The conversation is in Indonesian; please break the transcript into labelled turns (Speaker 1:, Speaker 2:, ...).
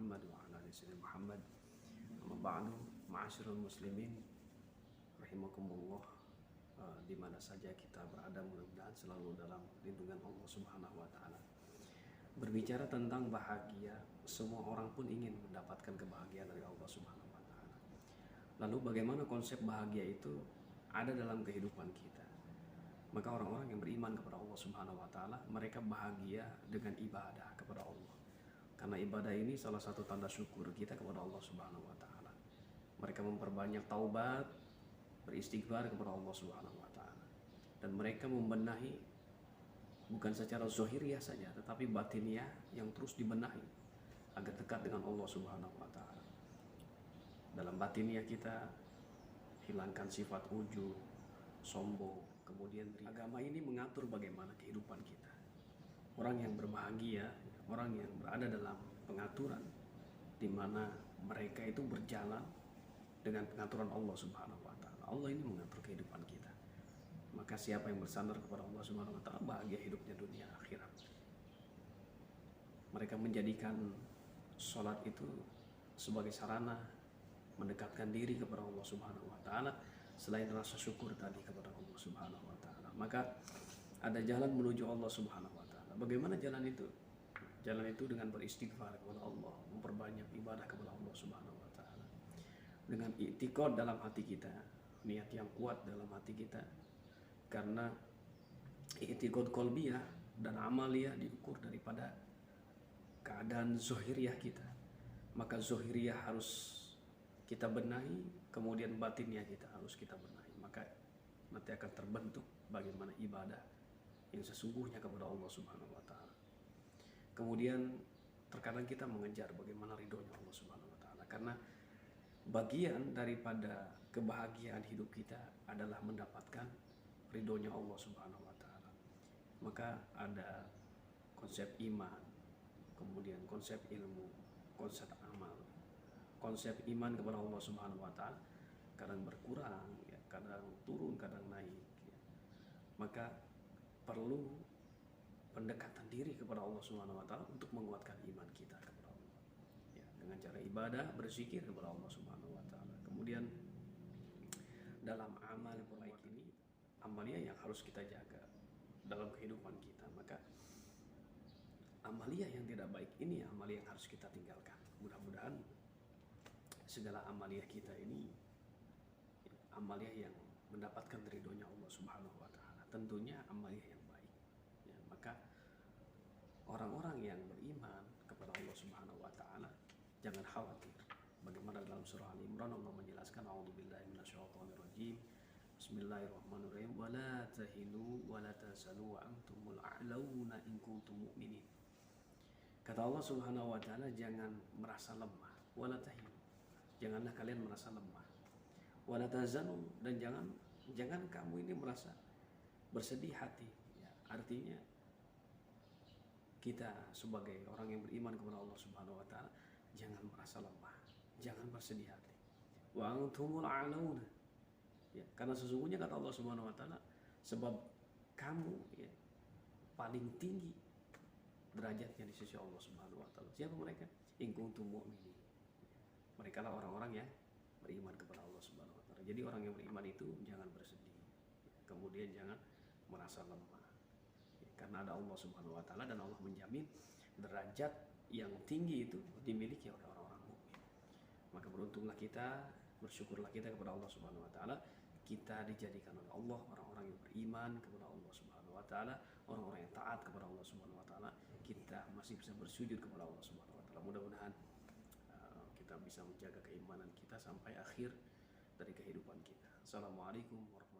Speaker 1: Muhammad wa ala ali sayyidina Muhammad. Amma ba'du, ma'asyiral muslimin rahimakumullah. Di mana saja kita berada, mudah-mudahan selalu dalam lindungan Allah Subhanahu wa taala. Berbicara tentang bahagia, semua orang pun ingin mendapatkan kebahagiaan dari Allah Subhanahu wa taala. Lalu bagaimana konsep bahagia itu ada dalam kehidupan kita? Maka orang-orang yang beriman kepada Allah Subhanahu wa taala, mereka bahagia dengan ibadah kepada Allah. Karena ibadah ini salah satu tanda syukur kita kepada Allah Subhanahu wa taala. Mereka memperbanyak taubat, beristighfar kepada Allah Subhanahu wa taala. Dan mereka membenahi bukan secara zahiriah saja, tetapi batiniah yang terus dibenahi agar dekat dengan Allah Subhanahu wa taala. Dalam batiniah kita hilangkan sifat ujub, sombong, kemudian agama ini mengatur bagaimana kehidupan kita. Orang yang berbahagia, orang yang berada dalam pengaturan di mana mereka itu berjalan dengan pengaturan Allah Subhanahu wa taala. Allah ini mengatur kehidupan kita. Maka siapa yang bersandar kepada Allah Subhanahu wa taala, bahagia hidupnya dunia akhirat. Mereka menjadikan sholat itu sebagai sarana mendekatkan diri kepada Allah Subhanahu wa taala, selain rasa syukur tadi kepada Allah Subhanahu wa taala. Maka ada jalan menuju Allah Subhanahu wa taala. Bagaimana jalan itu? Jalan itu dengan beristighfar kepada Allah, memperbanyak ibadah kepada Allah Subhanahu wa taala. Dengan i'tiqad dalam hati kita, niat yang kuat dalam hati kita. Karena i'tiqad qalbiyah dan amaliyah diukur daripada keadaan zahiriyah kita. Maka zahiriyah harus kita benahi, kemudian batinnya kita harus kita benahi. Maka nanti akan terbentuk bagaimana ibadah yang sesungguhnya kepada Allah Subhanahu wa taala. Kemudian terkadang kita mengejar bagaimana ridhonya Allah Subhanahu wa taala, karena bagian daripada kebahagiaan hidup kita adalah mendapatkan ridhonya Allah Subhanahu wa taala. Maka ada konsep iman, kemudian konsep ilmu, konsep amal. Konsep iman kepada Allah Subhanahu wa taala kadang berkurang, ya, kadang turun, kadang naik, ya. Maka perlu pendekatan diri kepada Allah Subhanahu wa taala untuk menguatkan iman kita kepada Allah. Ya, dengan cara ibadah, berzikir kepada Allah Subhanahu wa taala. Kemudian dalam amal yang baik ini, amalia yang harus kita jaga dalam kehidupan kita. Maka amalia yang tidak baik ini amalia yang harus kita tinggalkan. Mudah-mudahan segala amaliyah kita ini amaliyah yang mendapatkan ridhonya Allah Subhanahu wa taala. Tentunya amaliyah yang baik. Ya, maka orang-orang yang beriman kepada Allah Subhanahu wa taala jangan khawatir. Bagaimana dalam surah Al-Imran Allah menjelaskan, a'udzubillahi minasyaitonirrajim. Bismillahirrahmanirrahim. Wa la tahinu wa la tahzanu wa antumul a'launa in kuntum mu'minin. Kata Allah Subhanahu wa taala, jangan merasa lemah. Wa la tahinu, janganlah kalian merasa lemah. Wala tahzanu, dan jangan kamu ini merasa bersedih hati. Ya, artinya kita sebagai orang yang beriman kepada Allah Subhanahu wa taala jangan merasa lemah, jangan bersedih hati. Wa antumul a'launa. Ya, karena sesungguhnya kata Allah Subhanahu wa taala, sebab kamu, ya, paling tinggi derajatnya di sisi Allah Subhanahu wa taala. Siapa mereka? In kuntum mu'minin. Mereka lah orang-orang yang beriman kepada Allah Subhanahu wa taala. Jadi orang yang beriman itu jangan bersedih, kemudian jangan merasa lemah, karena ada Allah Subhanahu wa taala dan Allah menjamin derajat yang tinggi itu dimiliki oleh orang-orang mukmin. Maka beruntunglah kita, bersyukurlah kita kepada Allah Subhanahu wa taala, kita dijadikan oleh Allah orang-orang yang beriman kepada Allah Subhanahu wa taala, orang-orang yang taat kepada Allah Subhanahu wa taala. Kita masih bisa bersujud kepada Allah Subhanahu wa taala. Mudah-mudahan kita bisa menjaga keimanan kita sampai akhir dari kehidupan kita. Assalamualaikum warahmatullahi wabarakatuh.